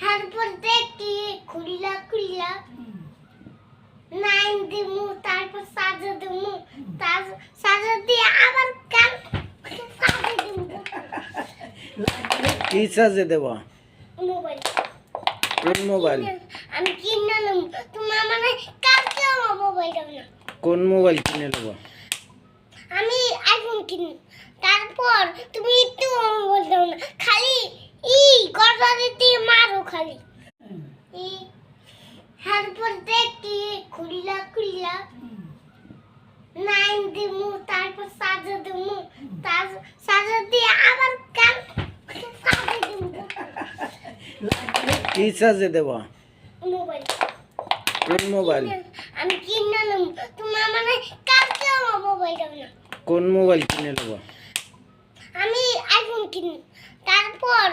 তারপর দেখি খুলিলা খুলিলা নাইন দিমু, তারপর সাজা দিমু, তার সাজা দিয়ে আবার কাল সাজা দিমু। কি সাজে দেবা? মোবাইল। কোন মোবাইল? আমি কিনে নেব। তুমি মানে কালকে আমার মোবাইল দেবে না। কোন মোবাইল কিনে নেবা? আমি আইফোন কিনি। তারপর তুমি একটু মোবাইল দাও না, খালি গড়ারে দিয়ে মারো খালি। তারপর দেখি খুলিলা খুলিলা নাইন দিমু, তারপর সাজা দিমু, তার সাজা দিয়ে আবার কাল সাজা দিমু। কি সাজে দেবা? মোবাইল। কোন মোবাইল? আমি কিনে নেব। তুমি মানে কালকে আমার মোবাইল দেবে না। কোন মোবাইল কিনে নেবা? আমি আইফোন কিনি। তারপর